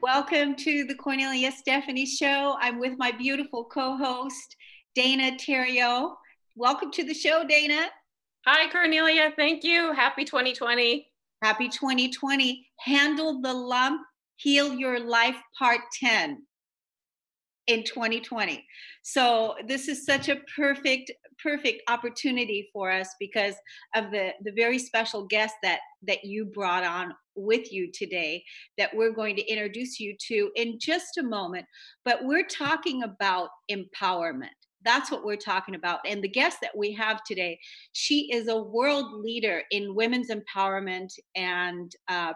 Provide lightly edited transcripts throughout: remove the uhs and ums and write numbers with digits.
Welcome to the Kornelia Stephanie Show. I'm with my beautiful co-host, Dana Theriault. Welcome to the show, Dana. Hi, Kornelia. Thank you. Happy 2020. Happy 2020. Handle the Lump, Heal Your Life, Part 10 in 2020. So this is such a perfect opportunity for us because of the very special guest that you brought on with you today that we're going to introduce you to in just a moment. But we're talking about empowerment. That's what we're talking about. And the guest that we have today, she is a world leader in women's empowerment and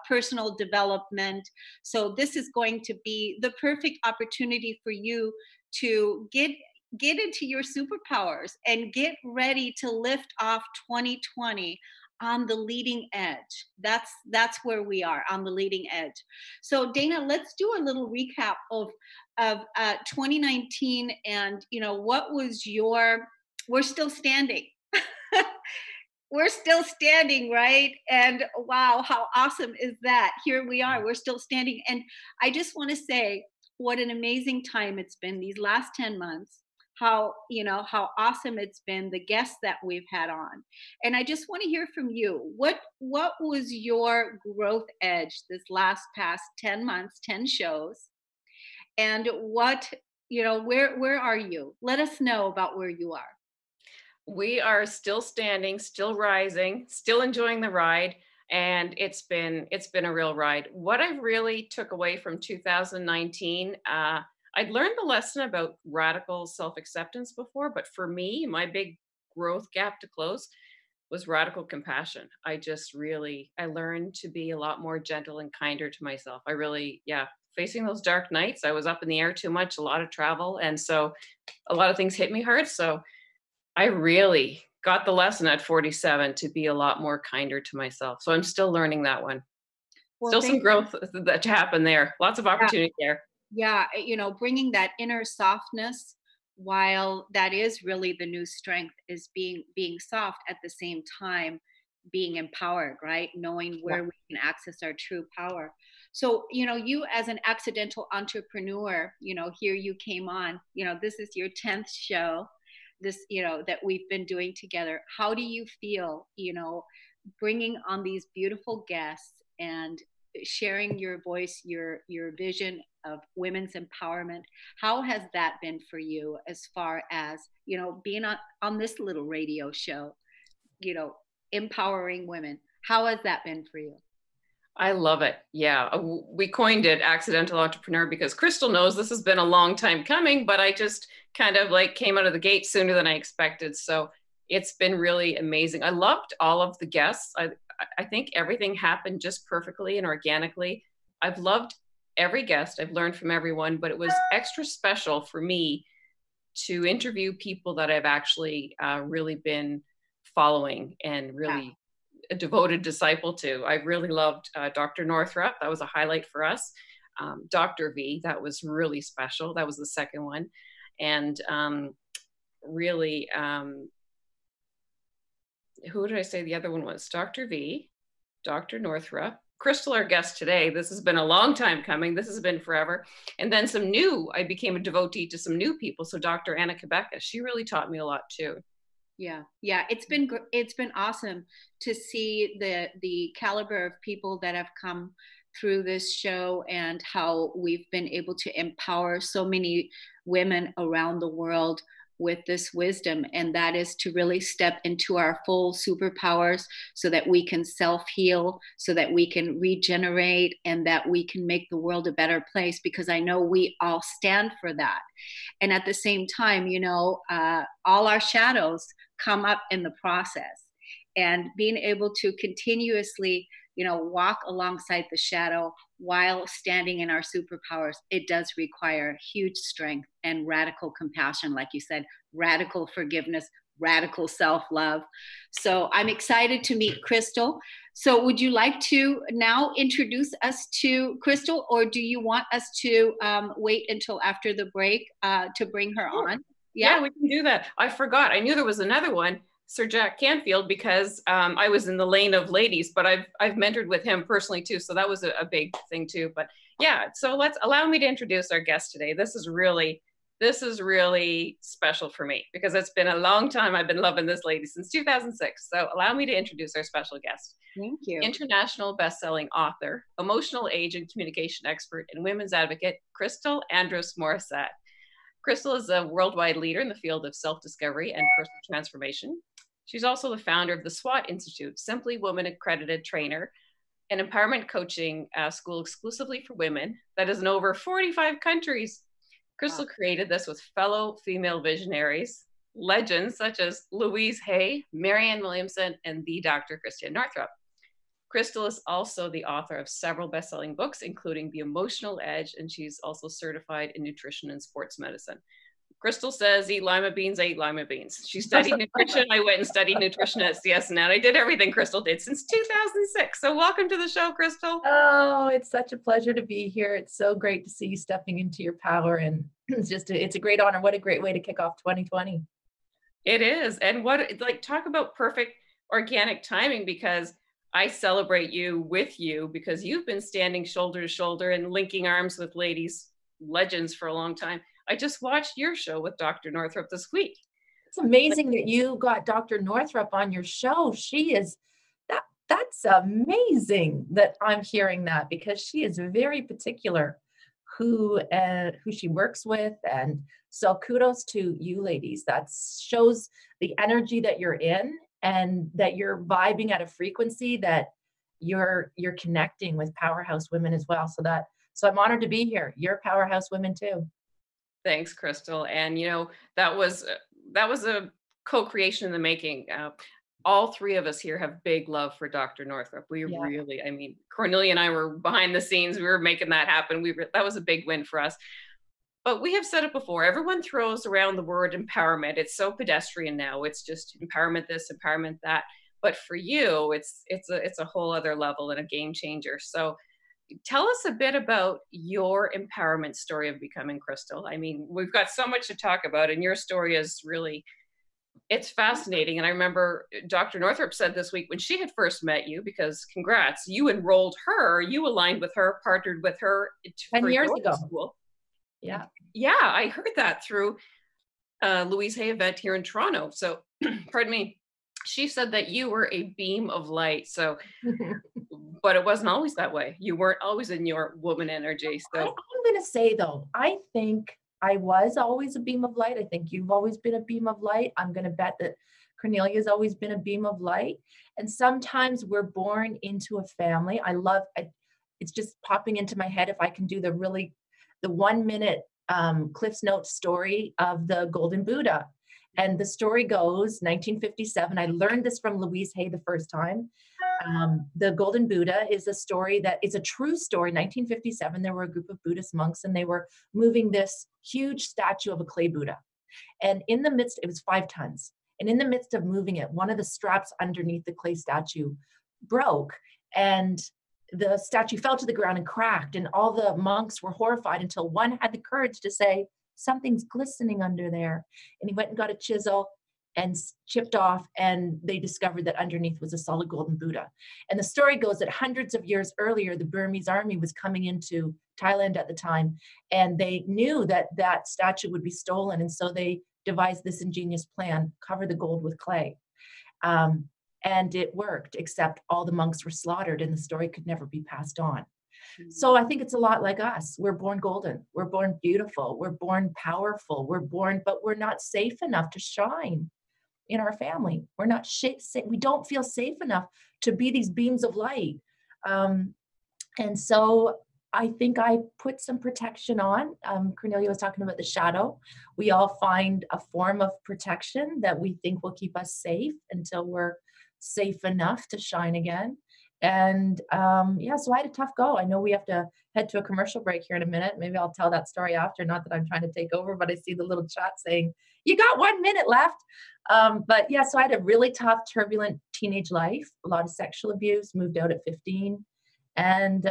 personal development. So this is going to be the perfect opportunity for you to get into your superpowers and get ready to lift off 2020 on the leading edge. That's where we are, on the leading edge. So Dana, let's do a little recap of 2019, and what was we're still standing. We're still standing, right? And wow, how awesome is that? Here we are, we're still standing. And I just want to say what an amazing time it's been these last 10 months. How awesome it's been, the guests that we've had on. And I just want to hear from you. What was your growth edge this past 10 months, 10 shows? And where are you? Let us know about where you are. We are still standing, still rising, still enjoying the ride. And it's been a real ride. What I really took away from 2019, I'd learned the lesson about radical self-acceptance before, but for me, my big growth gap to close was radical compassion. I learned to be a lot more gentle and kinder to myself. Facing those dark nights, I was up in the air too much, a lot of travel. And so a lot of things hit me hard. So I really got the lesson at 47 to be a lot more kinder to myself. So I'm still learning that one. Well, still some growth that to happen there. Lots of opportunity there. Yeah, bringing that inner softness, while that is really the new strength, is being soft at the same time being empowered, right? Knowing where we can access our true power. So, you as an accidental entrepreneur, here you came on, this is your 10th show, that we've been doing together. How do you feel, bringing on these beautiful guests and sharing your voice, your vision of women's empowerment? How has that been for you as far as, being on this little radio show, empowering women? How has that been for you? I love it. Yeah. We coined it accidental entrepreneur because Crystal knows this has been a long time coming, but I just kind of came out of the gate sooner than I expected. So it's been really amazing. I loved all of the guests. I think everything happened just perfectly and organically. I've loved every guest. I've learned from everyone, but it was extra special for me to interview people that I've actually really been following and really a devoted disciple to. I really loved Dr. Northrup. That was a highlight for us. Dr. V, that was really special. That was the second one. And really, who did I say the other one was? Dr. V, Dr. Northrup, Crystal, our guest today. This has been a long time coming. This has been forever. And then I became a devotee to some new people. So Dr. Anna Quebeca, she really taught me a lot too. Yeah. It's been awesome to see the caliber of people that have come through this show and how we've been able to empower so many women around the world with this wisdom, and that is to really step into our full superpowers so that we can self-heal, so that we can regenerate, and that we can make the world a better place, because I know we all stand for that. And at the same time, all our shadows come up in the process, and being able to continuously walk alongside the shadow while standing in our superpowers, it does require huge strength and radical compassion, like you said, radical forgiveness, radical self-love. So I'm excited to meet Crystal. So would you like to now introduce us to Crystal, or do you want us to wait until after the break to bring her Sure. on? Yeah, we can do that. I forgot. I knew there was another one, Sir Jack Canfield, because I was in the lane of ladies, but I've mentored with him personally too. So that was a big thing too. But yeah, so let's allow me to introduce our guest today. This is really special for me because it's been a long time. I've been loving this lady since 2006. So allow me to introduce our special guest. Thank you. International best-selling author, emotional age and communication expert, and women's advocate, Crystal Andrus Morissette. Crystal is a worldwide leader in the field of self-discovery and personal transformation. She's also the founder of the SWAT Institute, Simply Woman Accredited Trainer, an empowerment coaching school exclusively for women that is in over 45 countries. Crystal created this with fellow female visionaries, legends such as Louise Hay, Marianne Williamson, and the Dr. Christiane Northrup. Crystal is also the author of several best-selling books, including The Emotional Edge, and she's also certified in nutrition and sports medicine. Crystal says, eat lima beans, I eat lima beans. She studied nutrition. I went and studied nutrition at CSNet. I did everything Crystal did since 2006. So welcome to the show, Crystal. Oh, it's such a pleasure to be here. It's so great to see you stepping into your power. And it's a great honor. What a great way to kick off 2020. It is. And talk about perfect organic timing, because I celebrate you with you because you've been standing shoulder to shoulder and linking arms with ladies, legends for a long time. I just watched your show with Dr. Northrup this week. It's amazing that you got Dr. Northrup on your show. That's amazing that I'm hearing that, because she is very particular who she works with. And so kudos to you ladies. That shows the energy that you're in and that you're vibing at a frequency that you're connecting with powerhouse women as well. So I'm honored to be here. You're powerhouse women too. Thanks, Crystal. And that was a co-creation in the making. All three of us here have big love for Dr. Northrup. Really, Kornelia and I were behind the scenes. We were making that happen. That was a big win for us. But we have said it before. Everyone throws around the word empowerment. It's so pedestrian now. It's just empowerment this, empowerment that. But for you, it's a whole other level and a game changer. So tell us a bit about your empowerment story of becoming Crystal. I mean, we've got so much to talk about, and your story is really, it's fascinating. And I remember Dr. Northrup said this week when she had first met you, because congrats, you enrolled her, you aligned with her, partnered with her 10 years ago. School. Yeah. Yeah, I heard that through Louise Hay event here in Toronto. So, pardon me. She said that you were a beam of light. So, but it wasn't always that way. You weren't always in your woman energy. So I'm going to say though, I think I was always a beam of light. I think you've always been a beam of light. I'm going to bet that Kornelia has always been a beam of light. And sometimes we're born into a family. It's just popping into my head if I can do the 1 minute Cliff's Notes story of the Golden Buddha. And the story goes, 1957, I learned this from Louise Hay the first time. The Golden Buddha is a story that is a true story. 1957, there were a group of Buddhist monks and they were moving this huge statue of a clay Buddha. And in the midst, it was 5 tons. And in the midst of moving it, one of the straps underneath the clay statue broke. And the statue fell to the ground and cracked. And all the monks were horrified until one had the courage to say, something's glistening under there. And he went and got a chisel and chipped off, and they discovered that underneath was a solid golden Buddha. And the story goes that hundreds of years earlier, the Burmese army was coming into Thailand at the time, and they knew that that statue would be stolen. And so they devised this ingenious plan, cover the gold with clay. And it worked, except all the monks were slaughtered and the story could never be passed on. So I think it's a lot like us. We're born golden. We're born beautiful. We're born powerful. But we're not safe enough to shine in our family. We're not we don't feel safe enough to be these beams of light. And so I think I put some protection on. Kornelia was talking about the shadow. We all find a form of protection that we think will keep us safe until we're safe enough to shine again. And so I had a tough go. I know we have to head to a commercial break here in a minute. Maybe I'll tell that story after. Not that I'm trying to take over, but I see the little chat saying, you got 1 minute left. But yeah, so I had a really tough, turbulent teenage life, a lot of sexual abuse, moved out at 15. And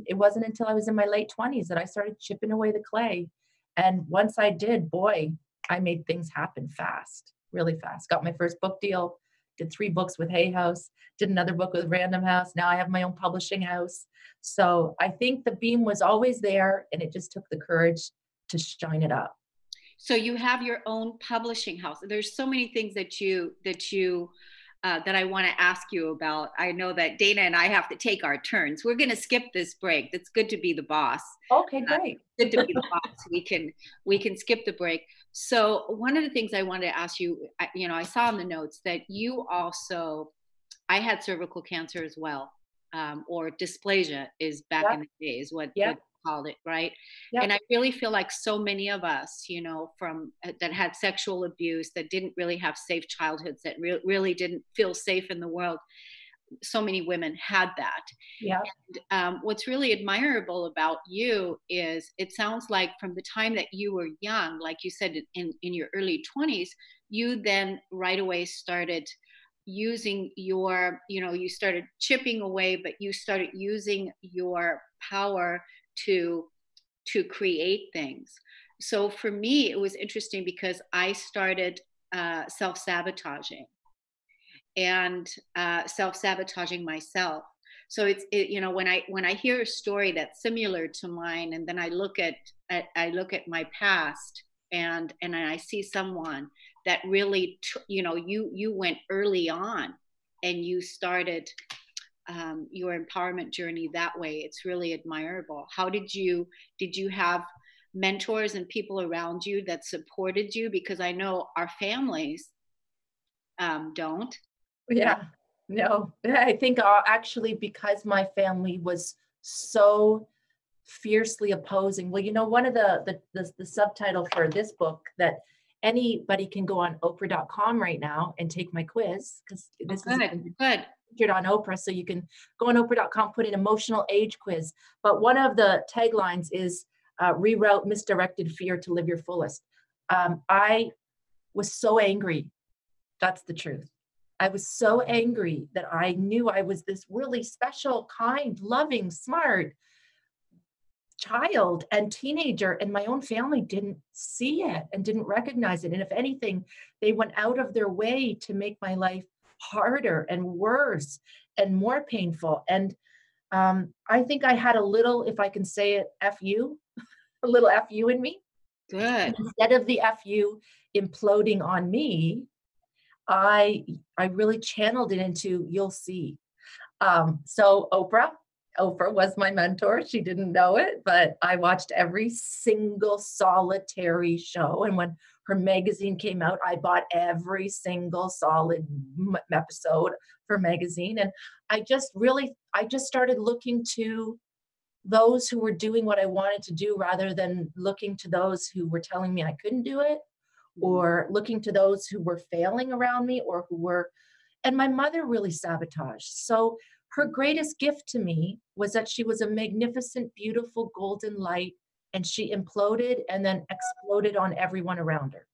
it wasn't until I was in my late 20s that I started chipping away the clay. And once I did, boy, I made things happen fast, really fast. Got my first book deal, did 3 books with Hay House, did another book with Random House. Now I have my own publishing house. So I think the beam was always there, and it just took the courage to shine it up. So you have your own publishing house. There's so many things that I want to ask you about. I know that Dana and I have to take our turns. We're going to skip this break. It's good to be the boss. Okay, great. Good to be the boss. We can skip the break. So one of the things I wanted to ask you, I saw in the notes that you also, I had cervical cancer as well, or dysplasia is back in the day is what they called it, right? Yep. And I really feel like so many of us, from that had sexual abuse, that didn't really have safe childhoods, that really didn't feel safe in the world. So many women had that. Yeah. And what's really admirable about you is it sounds like from the time that you were young, like you said, in your early 20s, you then right away started using your, you started chipping away, but you started using your power to create things. So for me, it was interesting because I started self-sabotaging and self-sabotaging myself. So when I hear a story that's similar to mine, and then I look at my past, and I see someone that really you went early on and you started your empowerment journey that way. It's really admirable. How did you have mentors and people around you that supported you? Because I know our families don't. Yeah, no, I think actually because my family was so fiercely opposing. Well, one of the subtitle for this book that anybody can go on Oprah.com right now and take my quiz, because this is good. Featured on Oprah. So you can go on Oprah.com, put in emotional age quiz. But one of the taglines is reroute misdirected fear to live your fullest. I was so angry. That's the truth. I was so angry that I knew I was this really special, kind, loving, smart child and teenager, and my own family didn't see it and didn't recognize it. And if anything, they went out of their way to make my life harder and worse and more painful. And I think I had a little, if I can say it, FU, a little FU in me. Good. And instead of the FU imploding on me, I really channeled it into, you'll see. So Oprah was my mentor. She didn't know it, but I watched every single solitary show. And when her magazine came out, I bought every single solid episode for magazine. And I just started looking to those who were doing what I wanted to do, rather than looking to those who were telling me I couldn't do it, or looking to those who were failing around me, or and my mother really sabotaged. So her greatest gift to me was that she was a magnificent, beautiful golden light, and she imploded and then exploded on everyone around her.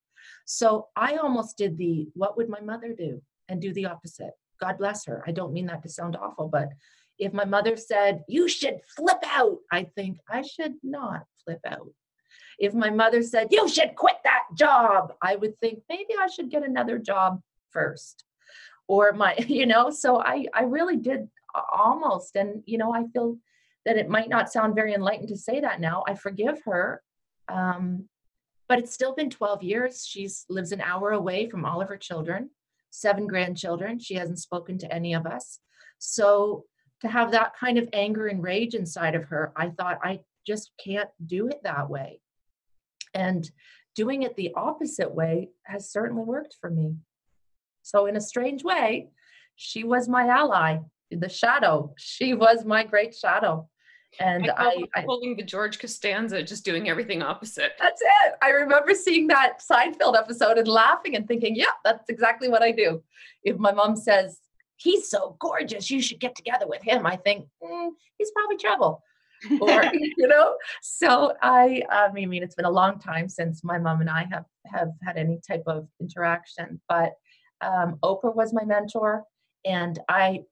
So I almost did what would my mother do, and do the opposite. God bless her. I don't mean that to sound awful, but if my mother said, you should flip out, I think I should not flip out. If my mother said, you should quit that job, I would think maybe I should get another job first. Or so I really did almost. And, I feel that it might not sound very enlightened to say that now. I forgive her. But it's still been 12 years. She lives an hour away from all of her children, 7 grandchildren. She hasn't spoken to any of us. So to have that kind of anger and rage inside of her, I thought I just can't do it that way. And doing it the opposite way has certainly worked for me. So in a strange way, she was my ally, the shadow. She was my great shadow. And I holding the George Costanza, just doing everything opposite. That's it. I remember seeing that Seinfeld episode and laughing and thinking, yeah, that's exactly what I do. If my mom says, he's so gorgeous, you should get together with him, I think, he's probably trouble. or, so I mean, it's been a long time since my mom and I have had any type of interaction, but Oprah was my mentor. And I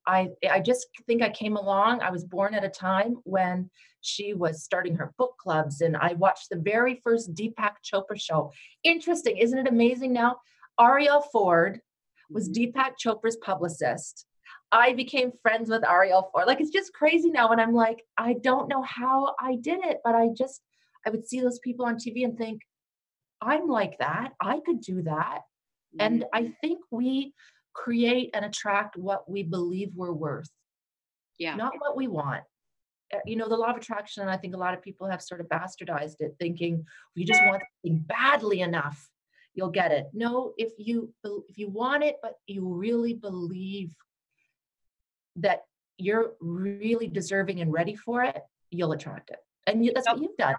just think I came along. I was born at a time when she was starting her book clubs, and I watched the very first Deepak Chopra show. Interesting, isn't it amazing now? Ariel Ford was Deepak Chopra's publicist. I became friends with Ariel Ford. Like, it's just crazy now. And I'm like, I don't know how I did it, but I would see those people on TV and think, I'm like that. I could do that. And I think we create and attract what we believe we're worth, not what we want. The law of attraction, and I think a lot of people have sort of bastardized it, thinking if you just want something badly enough, you'll get it. No, if you want it, but you really believe that you're really deserving and ready for it, you'll attract it. And that's what you've done.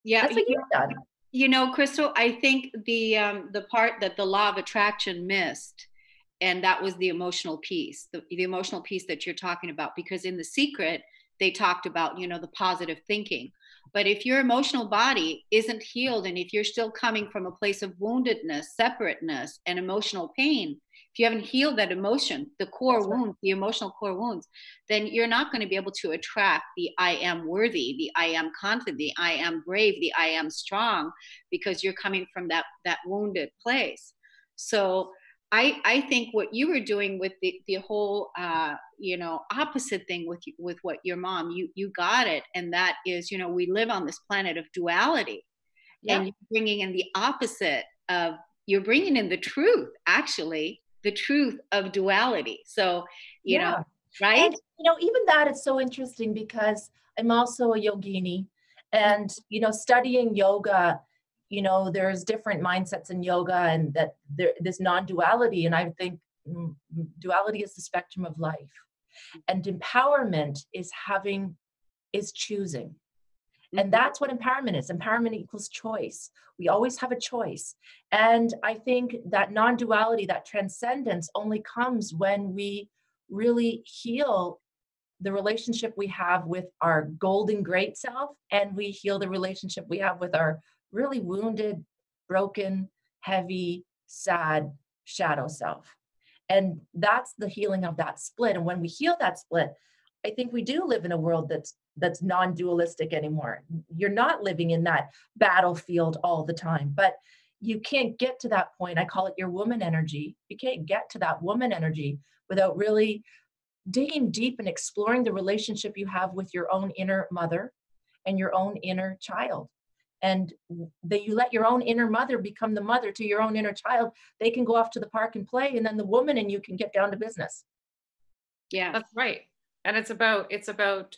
Yeah. That's what you've done. Crystal, I think the part that the law of attraction missed, and that was the emotional piece, the emotional piece that you're talking about, because in The Secret, they talked about, the positive thinking. But if your emotional body isn't healed, and if you're still coming from a place of woundedness, separateness, and emotional pain, if you haven't healed that emotion, the core wounds, the emotional core wounds, then you're not going to be able to attract the I am worthy, the I am confident, the I am brave, the I am strong, because you're coming from that wounded place. So I think what you were doing with the whole, opposite thing with what your mom, you got it. And that is, we live on this planet of duality, and you're bringing in the opposite of, you're bringing in the truth, actually, the truth of duality. So, right? And, even that is so interesting, because I'm also a yogini, and, studying yoga, there's different mindsets in yoga, and that there's non-duality. And I think duality is the spectrum of life, and empowerment is choosing. And that's what empowerment is. Empowerment equals choice. We always have a choice. And I think that non-duality, that transcendence, only comes when we really heal the relationship we have with our golden great self, and we heal the relationship we have with our really wounded, broken, heavy, sad shadow self. And that's the healing of that split. And when we heal that split, I think we do live in a world that's non-dualistic anymore. You're not living in that battlefield all the time, but you can't get to that point. I call it your woman energy. You can't get to that woman energy without really digging deep and exploring the relationship you have with your own inner mother and your own inner child. And that you let your own inner mother become the mother to your own inner child. They can go off to the park and play, and then the woman in you can get down to business. Yeah, that's right. And it's about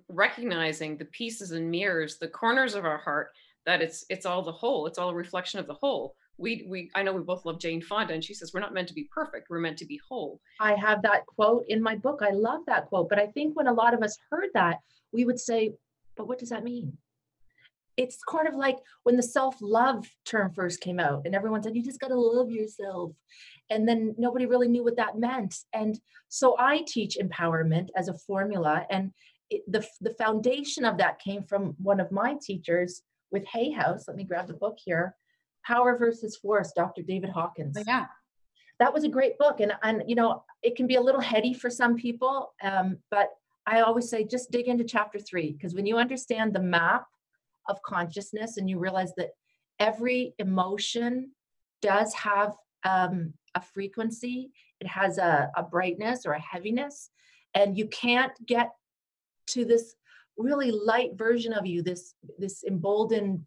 recognizing the pieces and mirrors, the corners of our heart, that it's all the whole. It's all a reflection of the whole. I know we both love Jane Fonda, and she says we're not meant to be perfect. We're meant to be whole. I have that quote in my book. I love that quote. But I think when a lot of us heard that, we would say, but what does that mean? It's kind of like when the self-love term first came out, and everyone said, you just got to love yourself. And then nobody really knew what that meant. And so I teach empowerment as a formula. And the foundation of that came from one of my teachers with Hay House. Let me grab the book here. Power versus Force, Dr. David Hawkins. Oh, yeah. That was a great book. And it can be a little heady for some people. But I always say, just dig into chapter 3, because when you understand the map of consciousness, and you realize that every emotion does have a frequency, it has a brightness or a heaviness, and you can't get to this really light version of you, this emboldened,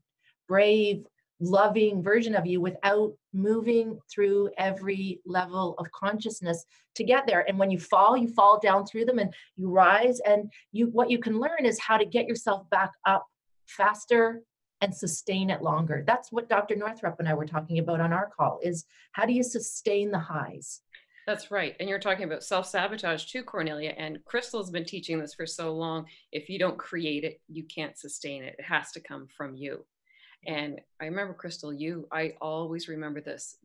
brave, loving version of you, without moving through every level of consciousness to get there. And when you fall down through them, and you rise, and what you can learn is how to get yourself back up faster and sustain it longer. That's what Dr. Northrup and I were talking about on our call, is how do you sustain the highs? That's right. And you're talking about self-sabotage too, Kornelia. And Crystal's been teaching this for so long. If you don't create it, you can't sustain it. It has to come from you. And I remember, Crystal, I always remember this.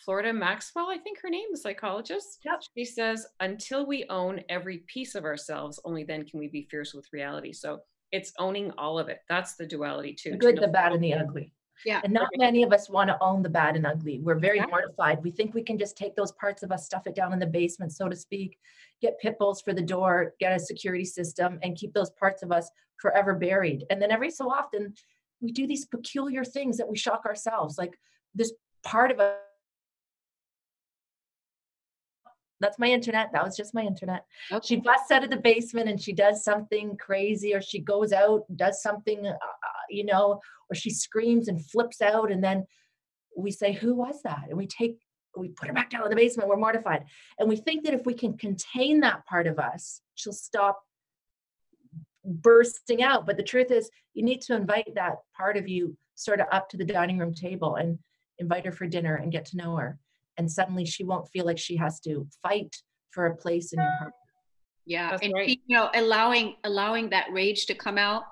Florida Maxwell, I think her name, the psychologist. Yep. She says, until we own every piece of ourselves, only then can we be fierce with reality. So it's owning all of it. That's the duality too. The To good, know, the bad, and the okay, ugly. Yeah. And not many of us want to own the bad and ugly. We're very exactly. mortified. We think we can just take those parts of us, stuff it down in the basement, so to speak, get pit bulls for the door, get a security system, and keep those parts of us forever buried. And then every so often, we do these peculiar things that we shock ourselves. Like this part of us, that's my internet. That was just my internet. She Okay. busts out of the basement and she does something crazy, or she goes out, does something, or she screams and flips out. And then we say, who was that? And we put her back down in the basement. We're mortified. And we think that if we can contain that part of us, she'll stop bursting out. But the truth is, you need to invite that part of you sort of up to the dining room table and invite her for dinner and get to know her. And suddenly she won't feel like she has to fight for a place in your heart. Yeah. That's And right. allowing that rage to come out,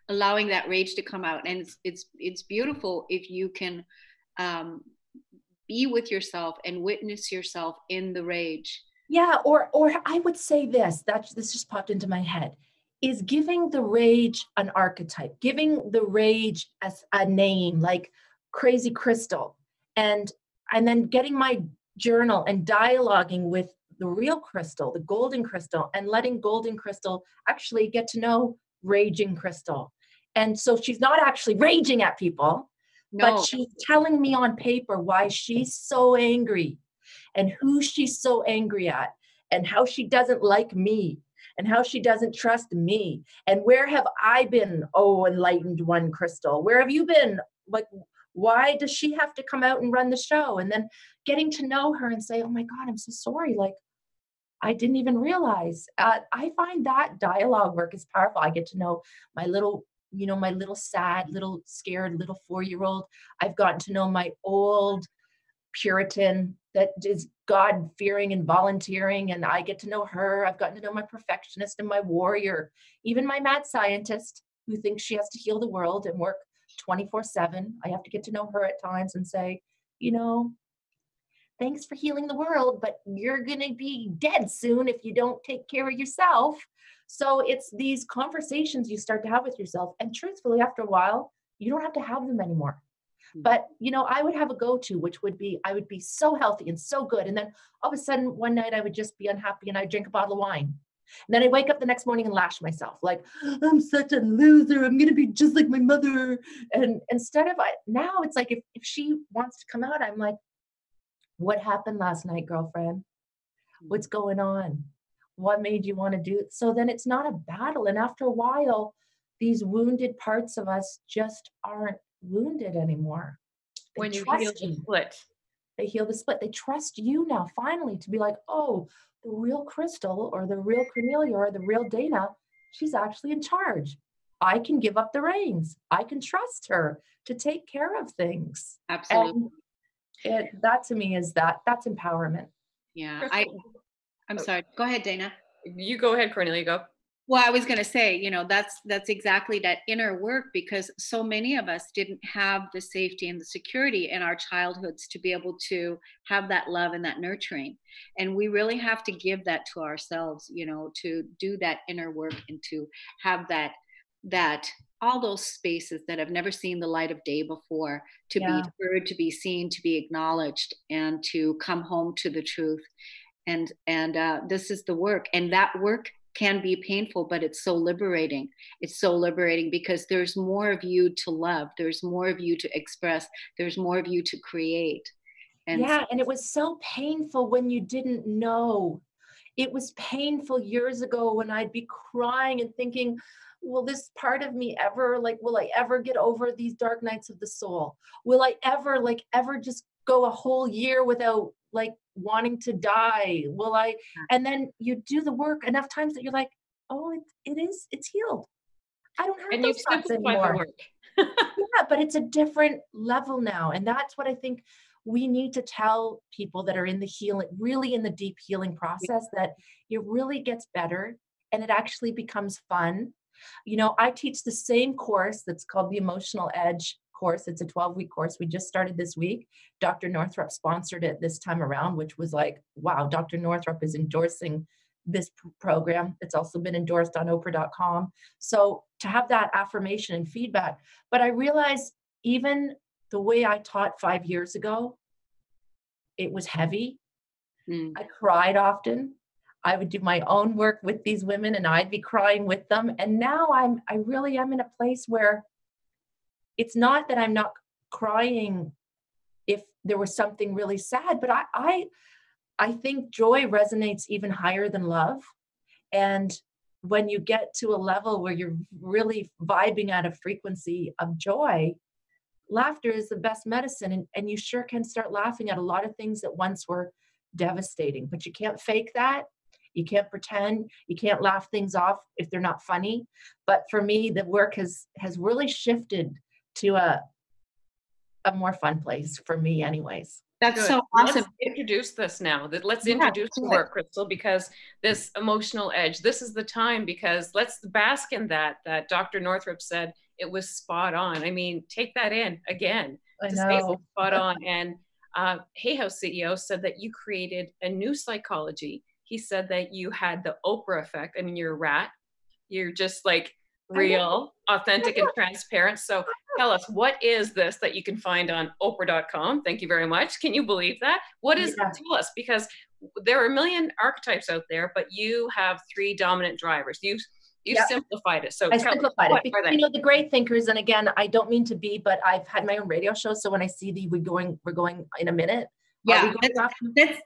And it's beautiful if you can be with yourself and witness yourself in the rage. Yeah, or I would say this just popped into my head, is giving the rage an archetype, giving the rage as a name, like Crazy Crystal, and then getting my journal and dialoguing with the real Crystal, the golden Crystal, and letting golden Crystal actually get to know raging Crystal. And so she's not actually raging at people, but No. she's telling me on paper why she's so angry and who she's so angry at and how she doesn't like me and how she doesn't trust me. And where have I been? Oh, enlightened one, Crystal. Where have you been? Like, why does she have to come out and run the show? And then getting to know her and say, oh my God, I'm so sorry. Like, I didn't even realize. I find that dialogue work is powerful. I get to know my little, my little sad, little scared, little 4-year-old. I've gotten to know my old Puritan that is God fearing and volunteering. And I get to know her. I've gotten to know my perfectionist and my warrior, even my mad scientist who thinks she has to heal the world and work 24/7. I have to get to know her at times and say, thanks for healing the world, but you're going to be dead soon if you don't take care of yourself. So it's these conversations you start to have with yourself. And truthfully, after a while, you don't have to have them anymore. But, I would have a go-to, which would be, I would be so healthy and so good. And then all of a sudden, one night I would just be unhappy and I'd drink a bottle of wine. And then I wake up the next morning and lash myself like, I'm such a loser. I'm going to be just like my mother. And instead of, now it's like, if she wants to come out, I'm like, what happened last night, girlfriend? What's going on? What made you want to do it? So then it's not a battle. And after a while, these wounded parts of us just aren't wounded anymore. They When you heal trust the you. split. They heal the split. They trust you now, finally, to be like, oh, the real Crystal or the real Kornelia or the real Dana, she's actually in charge. I can give up the reins. I can trust her to take care of things. Absolutely. And that to me is that's empowerment. Yeah. Crystal, I'm sorry. Go ahead, Dana. you go ahead, Cornelia, go. Well, I was going to say, that's exactly that inner work, because so many of us didn't have the safety and the security in our childhoods to be able to have that love and that nurturing. And we really have to give that to ourselves, to do that inner work and to have that all those spaces that have never seen the light of day before, to be heard, to be seen, to be acknowledged, and to come home to the truth. And this is the work, and that work can be painful, but it's so liberating. It's so liberating because there's more of you to love. There's more of you to express. There's more of you to create. And and it was so painful when you didn't know. It was painful years ago when I'd be crying and thinking, will this part of me ever, will I ever get over these dark nights of the soul? Will I ever just go a whole year without wanting to die? Will I? And then you do the work enough times that you're like, oh, it's healed. I don't have And those you've thoughts simplified anymore. the work. Yeah, but it's a different level now. And that's what I think we need to tell people that are in the healing, really in the deep healing process, that it really gets better and it actually becomes fun. I teach the same course that's called the Emotional Edge course. It's a 12-week course. We just started this week. Dr. Northrup sponsored it this time around, which was like, wow, Dr. Northrup is endorsing this program. It's also been endorsed on Oprah.com. So to have that affirmation and feedback, but I realized even the way I taught 5 years ago, it was heavy. I cried often. I would do my own work with these women and I'd be crying with them. And now I really am in a place where it's not that I'm not crying if there was something really sad, but I think joy resonates even higher than love. And when you get to a level where you're really vibing at a frequency of joy, laughter is the best medicine. And you sure can start laughing at a lot of things that once were devastating, but you can't fake that. You can't pretend. You can't laugh things off if they're not funny. But for me, the work has really shifted to a more fun place for me anyways. That's Good. so awesome. Let's introduce this now. Let's introduce the work, Crystal, because this emotional edge, this is the time, because let's bask in that Dr. Northrup said it was spot on. I mean, take that in again. I to know. say it's spot on. And Hay House CEO said that you created a new psychology. He said that you had the Oprah effect. I mean, you're a rat. You're just like real, authentic, and transparent. So tell us, what is this that you can find on Oprah.com? Thank you very much. Can you believe that? What is, tell us, because there are a million archetypes out there, but you have 3 dominant drivers. You simplified it. So I simplified it because, you know, the great thinkers, and again, I don't mean to be, but I've had my own radio show. So when I see we're going in a minute. Yeah,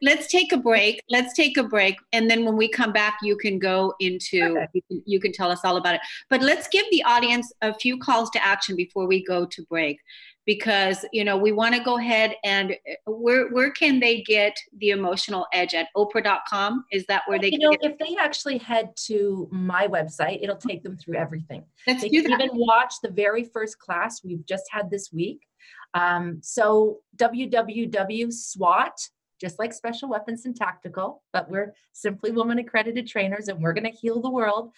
let's take a break. Let's take a break. And then when we come back, you can go into, you can tell us all about it. But let's give the audience a few calls to action before we go to break, because, you know, we want to go ahead and where can they get the emotional edge? At Oprah.com? Is that where they can get it? If they actually head to my website, it'll take them through everything. They can even watch the very first class we've just had this week. So www.SWAT, just like Special Weapons and Tactical, but we're Simply Woman accredited trainers, and we're going to heal the world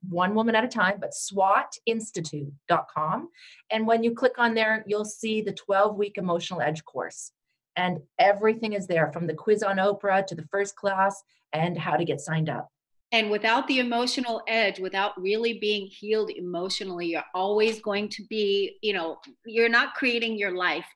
one woman at a time, but SWATinstitute.com. And when you click on there, you'll see the 12-week emotional edge course, and everything is there, from the quiz on Oprah to the first class and how to get signed up. And without the emotional edge, without really being healed emotionally, you're always going to be, you know, you're not creating your life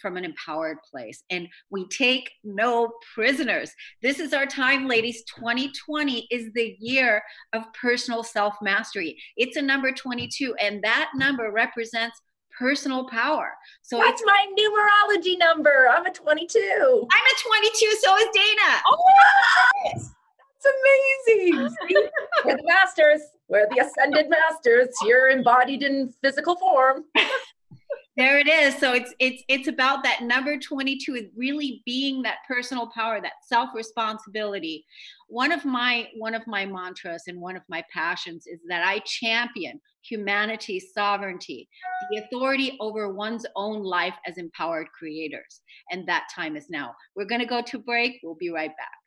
from an empowered place. And we take no prisoners. This is our time, ladies. 2020 is the year of personal self-mastery. It's a number 22, and that number represents personal power. So that's my numerology number. I'm a 22. I'm a 22. So is Dana. Oh, yes. Amazing. See? We're the masters. We're the ascended masters. You're embodied in physical form. There it is. So it's about that number 22, really being that personal power, that self-responsibility. One of my mantras and one of my passions is that I champion humanity's sovereignty, the authority over one's own life as empowered creators. And that time is now. We're going to go to break. We'll be right back.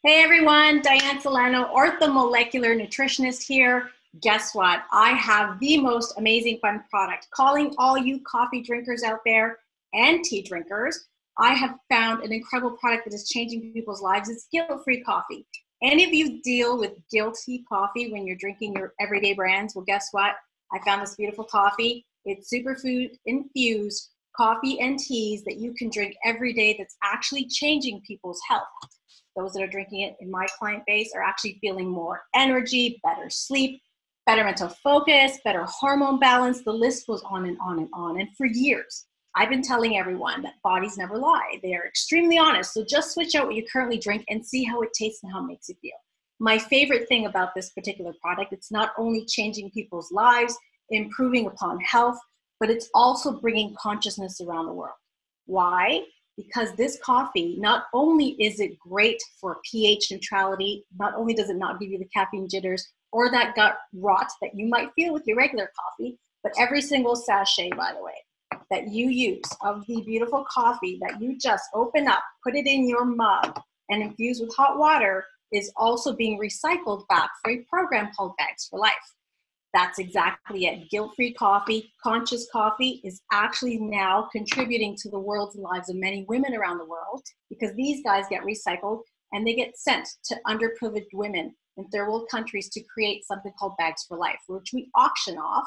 Hey everyone, Diane Salerno, orthomolecular nutritionist here. Guess what? I have the most amazing fun product. Calling all you coffee drinkers out there and tea drinkers, I have found an incredible product that is changing people's lives. It's guilt-free coffee. Any of you deal with guilty coffee when you're drinking your everyday brands? Well, guess what? I found this beautiful coffee. It's superfood infused coffee and teas that you can drink every day that's actually changing people's health. Those that are drinking it in my client base are actually feeling more energy, better sleep, better mental focus, better hormone balance. The list goes on and on and on. And for years, I've been telling everyone that bodies never lie. They are extremely honest. So just switch out what you currently drink and see how it tastes and how it makes you feel. My favorite thing about this particular product, it's not only changing people's lives, improving upon health, but it's also bringing consciousness around the world. Why? Because this coffee, not only is it great for pH neutrality, not only does it not give you the caffeine jitters or that gut rot that you might feel with your regular coffee, but every single sachet, by the way, that you use of the beautiful coffee that you just open up, put it in your mug, and infuse with hot water is also being recycled back for a program called Bags for Life. That's exactly it. Guilt-free coffee, conscious coffee is actually now contributing to the world's lives of many women around the world, because these guys get recycled and they get sent to underprivileged women in third world countries to create something called Bags for Life, which we auction off,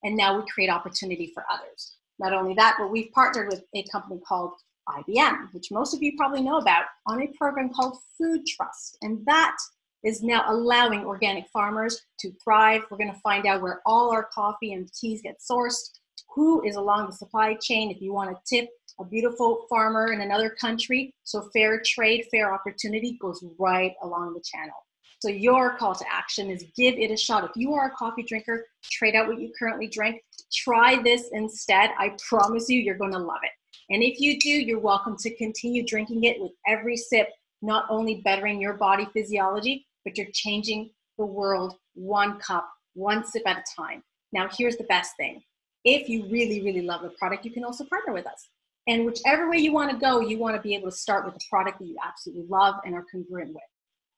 and now we create opportunity for others. Not only that, but we've partnered with a company called IBM, which most of you probably know about, on a program called Food Trust. And that is now allowing organic farmers to thrive. We're going to find out where all our coffee and teas get sourced, who is along the supply chain. If you want to tip a beautiful farmer in another country, so fair trade, fair opportunity goes right along the channel. So your call to action is give it a shot. If you are a coffee drinker, trade out what you currently drink. Try this instead. I promise you, you're going to love it. And if you do, you're welcome to continue drinking it with every sip, not only bettering your body physiology, but you're changing the world one cup, one sip at a time. Now, here's the best thing. If you really, really love the product, you can also partner with us. And whichever way you want to go, you want to be able to start with a product that you absolutely love and are congruent with.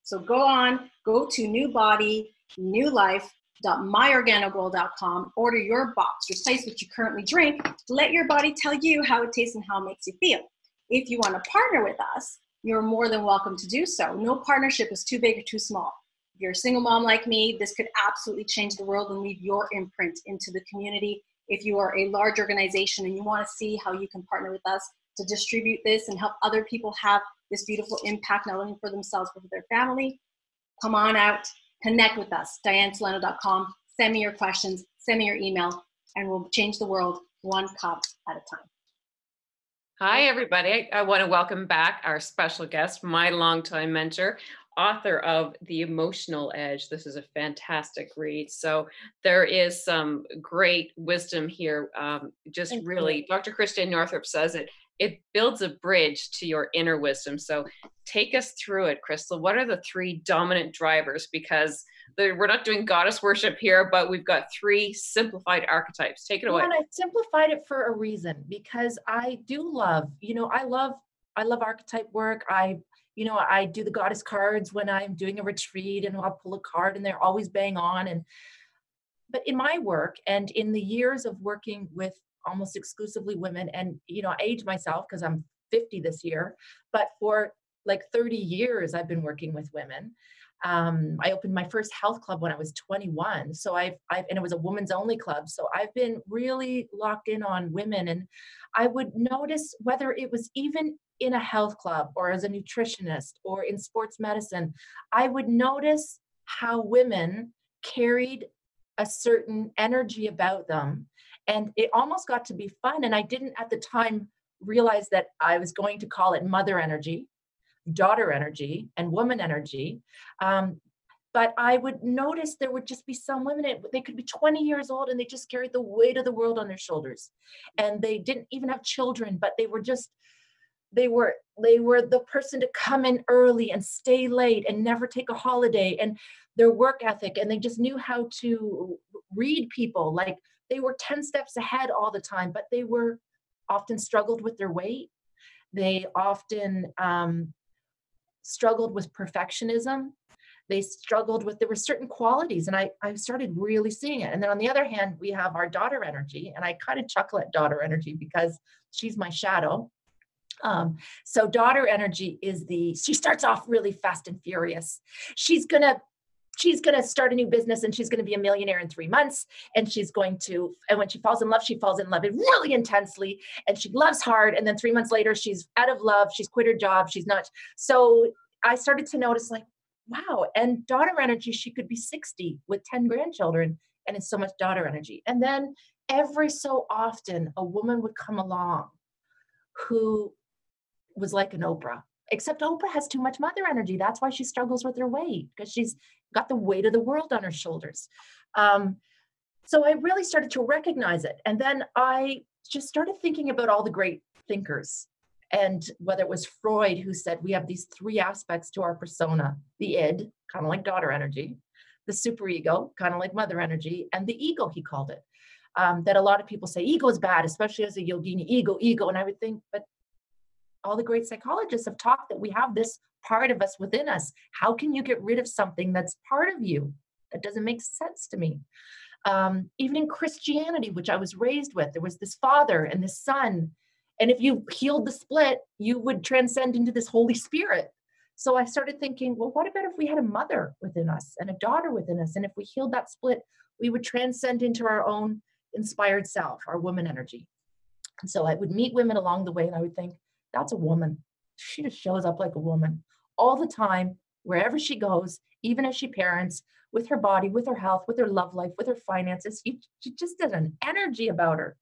So go to newbodynewlife.myorganogold.com, order your box, replace what you currently drink, let your body tell you how it tastes and how it makes you feel. If you want to partner with us, you're more than welcome to do so. No partnership is too big or too small. If you're a single mom like me, this could absolutely change the world and leave your imprint into the community. If you are a large organization and you want to see how you can partner with us to distribute this and help other people have this beautiful impact, not only for themselves, but for their family, come on out, connect with us, dianesolano.com, send me your questions, send me your email, and we'll change the world one cup at a time. Hi, everybody. I want to welcome back our special guest, my longtime mentor, author of The Emotional Edge. This is a fantastic read. So there is some great wisdom here. Just really, Dr. Christiane Northrup says it builds a bridge to your inner wisdom. So take us through it, Crystal. What are the three dominant drivers? Because we're not doing goddess worship here, but we've got three simplified archetypes. Take it away. And I simplified it for a reason, because I do love, I love archetype work. I do the goddess cards when I'm doing a retreat, and I'll pull a card and they're always bang on. But in my work and in the years of working with almost exclusively women, and, I age myself because I'm 50 this year, but for like 30 years, I've been working with women. I opened my first health club when I was 21. So and it was a women's only club. So I've been really locked in on women, and I would notice whether it was even in a health club or as a nutritionist or in sports medicine, I would notice how women carried a certain energy about them. And it almost got to be fun. And I didn't at the time realize that I was going to call it mother energy, daughter energy, and woman energy. But I would notice there would just be some women, they could be 20 years old and they just carried the weight of the world on their shoulders. And they didn't even have children, but they were the person to come in early and stay late and never take a holiday, and their work ethic. And they just knew how to read people. Like, they were 10 steps ahead all the time, but they were often struggled with their weight. They often struggled with perfectionism. They struggled with, there were certain qualities, and I started really seeing it. And then on the other hand, we have our daughter energy, and I kind of chuckle at daughter energy because she's my shadow. So daughter energy is she starts off really fast and furious. She's going to start a new business, and she's going to be a millionaire in 3 months. And and when she falls in love really intensely, and she loves hard. And then 3 months later, she's out of love. She's quit her job. She's not. So I started to notice, like, wow. And daughter energy, she could be 60 with 10 grandchildren, and it's so much daughter energy. And then every so often, a woman would come along who was like an Oprah, except Oprah has too much mother energy. That's why she struggles with her weight, because she's got the weight of the world on her shoulders. So I really started to recognize it. And then I just started thinking about all the great thinkers, and whether it was Freud, who said we have these three aspects to our persona: the id, kind of like daughter energy, the superego, kind of like mother energy, and the ego, he called it. That a lot of people say ego is bad, especially as a yogini, ego. And I would think, but all the great psychologists have talked that we have this part of us within us. How can you get rid of something that's part of you? That doesn't make sense to me. Even in Christianity, which I was raised with, there was this father and this son. And if you healed the split, you would transcend into this Holy Spirit. So I started thinking, well, what about if we had a mother within us and a daughter within us? And if we healed that split, we would transcend into our own inspired self, our woman energy. And so I would meet women along the way and I would think, that's a woman. She just shows up like a woman all the time, wherever she goes, even as she parents, with her body, with her health, with her love life, with her finances. She just has an energy about her.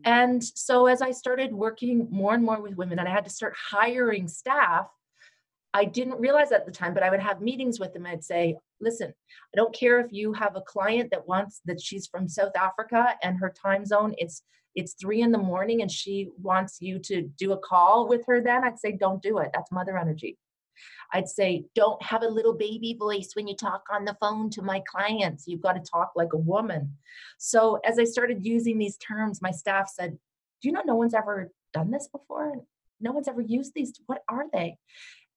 And so as I started working more and more with women and I had to start hiring staff, I didn't realize at the time, but I would have meetings with them. I'd say, listen, I don't care if you have a client that she's from South Africa and her time zone, it's 3 a.m. and she wants you to do a call with her then. I'd say, don't do it. That's mother energy. I'd say, don't have a little baby voice when you talk on the phone to my clients. You've got to talk like a woman. So as I started using these terms, my staff said, do you know no one's ever done this before? No one's ever used these. What are they?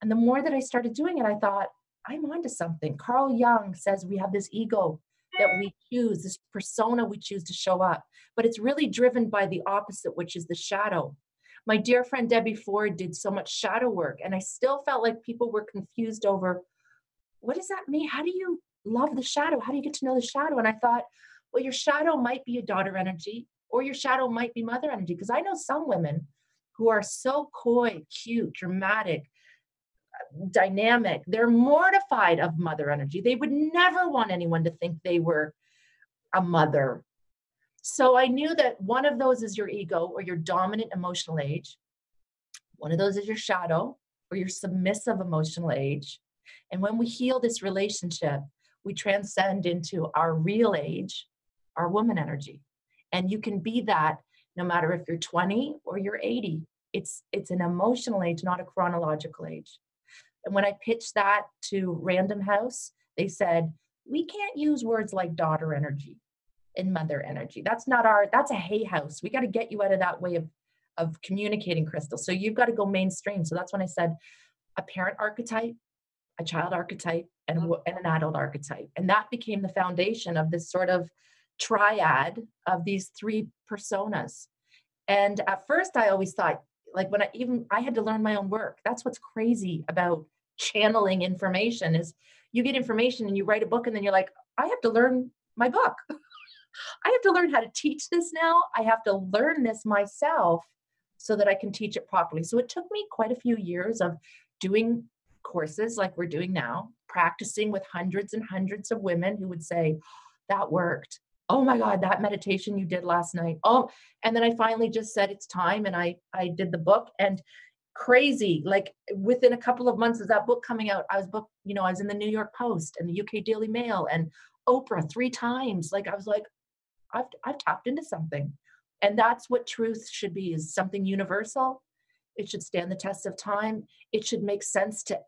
And the more that I started doing it, I thought, I'm onto something. Carl Jung says we have this ego that we choose, this persona we choose to show up, but it's really driven by the opposite, which is the shadow. My dear friend Debbie Ford did so much shadow work, and I still felt like people were confused over, what does that mean? How do you love the shadow? How do you get to know the shadow? And I thought, well, your shadow might be a daughter energy, or your shadow might be mother energy, because I know some women who are so coy, cute, dramatic, dynamic. They're mortified of mother energy. They would never want anyone to think they were a mother. So I knew that one of those is your ego or your dominant emotional age. One of those is your shadow or your submissive emotional age. And when we heal this relationship, we transcend into our real age, our woman energy. And you can be that no matter if you're 20 or you're 80. It's an emotional age, not a chronological age. And when I pitched that to Random House, they said, we can't use words like daughter energy and mother energy. That's a Hay House. We got to get you out of that way of communicating, Crystal. So you've got to go mainstream. So that's when I said a parent archetype, a child archetype, and an adult archetype. And that became the foundation of this sort of triad of these 3 personas. And at first I always thought, like when I had to learn my own work. That's what's crazy about channeling information is you get information and you write a book and then you're like, I have to learn my book. I have to learn how to teach this now. I have to learn this myself so that I can teach it properly. So it took me quite a few years of doing courses like we're doing now, practicing with hundreds and hundreds of women who would say, that worked. Oh my God, that meditation you did last night. Oh, and then I finally just said it's time. And I did the book, and crazy, like within a couple of months of that book coming out, I was in the New York Post and the UK Daily Mail and Oprah 3 times. Like, I was like, I've tapped into something. And that's what truth should be, is something universal. It should stand the test of time. It should make sense to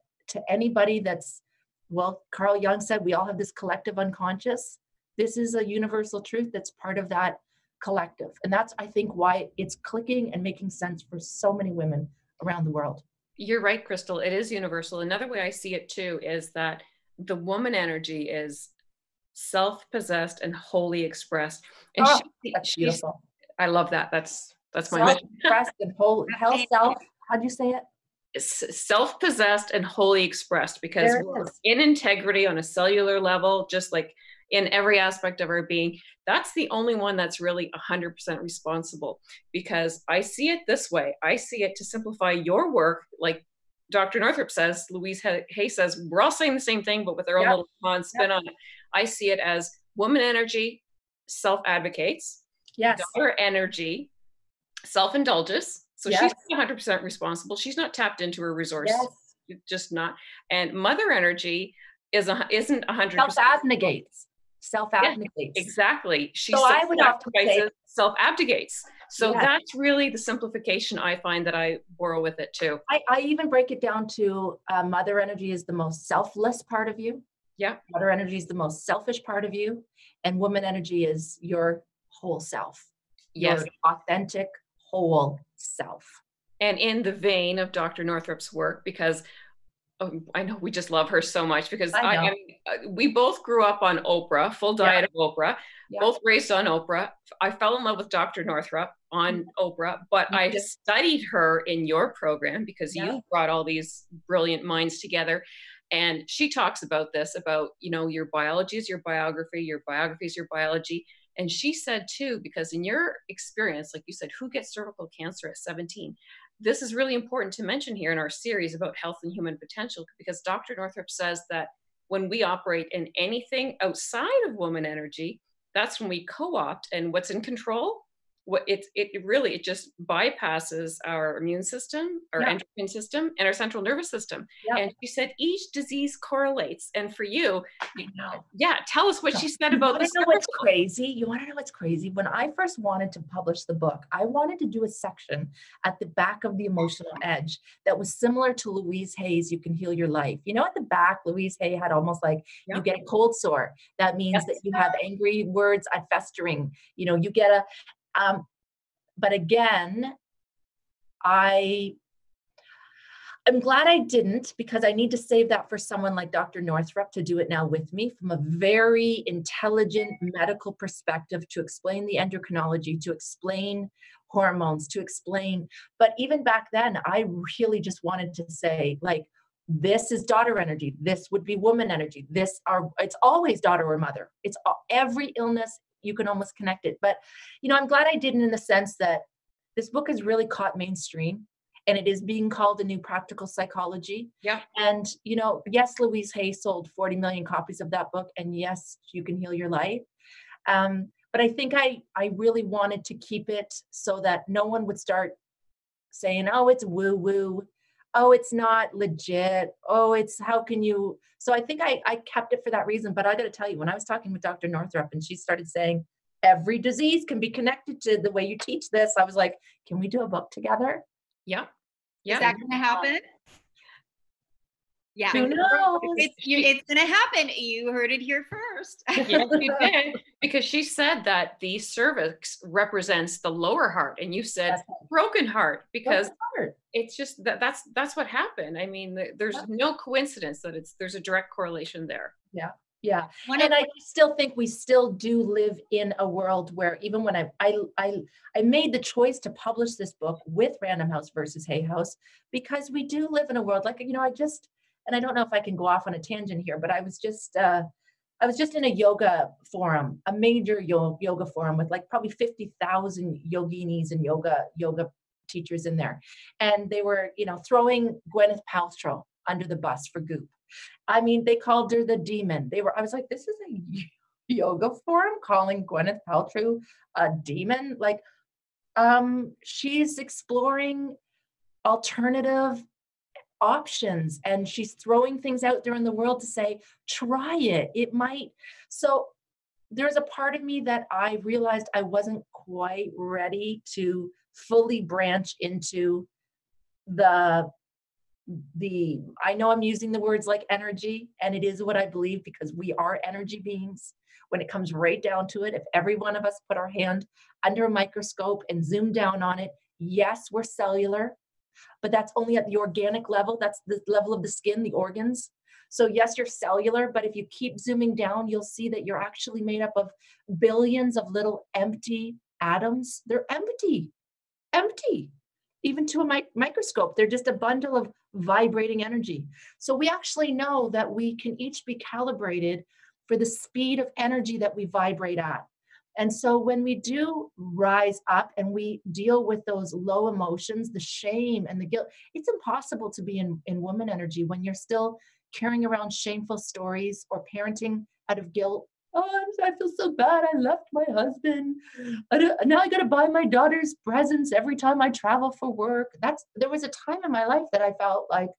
anybody that's, well, Carl Jung said, we all have this collective unconscious. This is a universal truth that's part of that collective. And that's, I think, why it's clicking and making sense for so many women around the world. You're right, Crystal. It is universal. Another way I see it too is that the woman energy is self-possessed and wholly expressed. And that's beautiful. I love that. That's my mission. Self-expressed and whole, self, how do you say it? Self-possessed and wholly expressed, because we're in integrity on a cellular level, just like in every aspect of our being. That's the only one that's really 100% responsible, because I see it this way. I see it, to simplify your work, like Dr. Northrup says, Louise Hay says, we're all saying the same thing, but with our own little fun spin on it. I see it as woman energy self-advocates, daughter energy self-indulges. So she's 100% responsible. She's not tapped into her resource. Just not. And mother energy isn't 100%. Self-abnegates. Self-abnegates. Exactly. She so I would often say self-abdicates. So that's really the simplification I find that I borrow with it too. I even break it down to mother energy is the most selfless part of you. Yeah. Daughter energy is the most selfish part of you. And woman energy is your whole self. Yes. Your authentic whole self. And in the vein of Dr. Northrup's work, because I know we just love her so much because I know. we both grew up on Oprah, full diet of Oprah, Yeah. both raised on Oprah. I fell in love with Dr. Northrup on Oprah, but I studied her in your program because you brought all these brilliant minds together. And she talks about this, about, you know, your biology is your biography is your biology. And she said too, because in your experience, like you said, who gets cervical cancer at 17? This is really important to mention here in our series about health and human potential, because Dr. Northrup says that when we operate in anything outside of woman energy, that's when we co-opt, and what's in control, it just bypasses our immune system, our endocrine system, and our central nervous system. And she said each disease correlates. And for you, tell us what she said about this. You want to know what's crazy? You want to know what's crazy? When I first wanted to publish the book, I wanted to do a section at the back of The Emotional Edge that was similar to Louise Hay's You Can Heal Your Life. You know, at the back, Louise Hay had almost like, you get a cold sore. That means that you have angry words and festering. You know, you get a, but again, I'm glad I didn't, because I need to save that for someone like Dr. Northrup to do it now with me from a very intelligent medical perspective, to explain the endocrinology, to explain hormones, to explain. But even back then, I really just wanted to say, like, this is daughter energy. This would be woman energy. It's always daughter or mother. It's every illness, you can almost connect it. But, you know, I'm glad I didn't, in the sense that this book has really caught mainstream, and it is being called a new practical psychology. Yeah. And, you know, yes, Louise Hay sold 40 million copies of that book. And yes, You Can Heal Your Life. But I think I really wanted to keep it so that no one would start saying, oh, it's woo woo. Oh, it's not legit. Oh, it's, how can you? So I think I kept it for that reason. But I got to tell you, when I was talking with Dr. Northrup and she started saying, every disease can be connected to the way you teach this, I was like, can we do a book together? Yeah. Is that going to happen? Yeah. Who knows? It's going to happen. You heard it here first. Yes, you did. Because she said that the cervix represents the lower heart, and you said broken heart, because it's just that's what happened. I mean, there's no coincidence that there's a direct correlation there. Yeah. Yeah. And I still think we still do live in a world where, even when I made the choice to publish this book with Random House versus Hay House, because we do live in a world, like, you know, and I don't know if I can go off on a tangent here, but I was just in a yoga forum, a major yoga forum with like probably 50,000 yoginis and yoga teachers in there. And they were, you know, throwing Gwyneth Paltrow under the bus for goop. I mean, they called her the demon. I was like, this is a yoga forum calling Gwyneth Paltrow a demon? Like, she's exploring alternative options, and she's throwing things out there in the world to say, try it. It might. So there's a part of me that I realized I wasn't quite ready to fully branch into I know I'm using the words like energy, and it is what I believe, because we are energy beings. When it comes right down to it, if every one of us put our hand under a microscope and zoom down on it, yes, we're cellular, but that's only at the organic level. That's the level of the skin, the organs. So yes, you're cellular, but if you keep zooming down, you'll see that you're actually made up of billions of little empty atoms. They're empty. Even to a microscope, they're just a bundle of vibrating energy. So we actually know that we can each be calibrated for the speed of energy that we vibrate at. And so when we do rise up and we deal with those low emotions, the shame and the guilt, it's impossible to be in woman energy when you're still carrying around shameful stories or parenting out of guilt. Oh, I feel so bad. I left my husband. Now I got to buy my daughter's presents every time I travel for work. There was a time in my life that I felt like,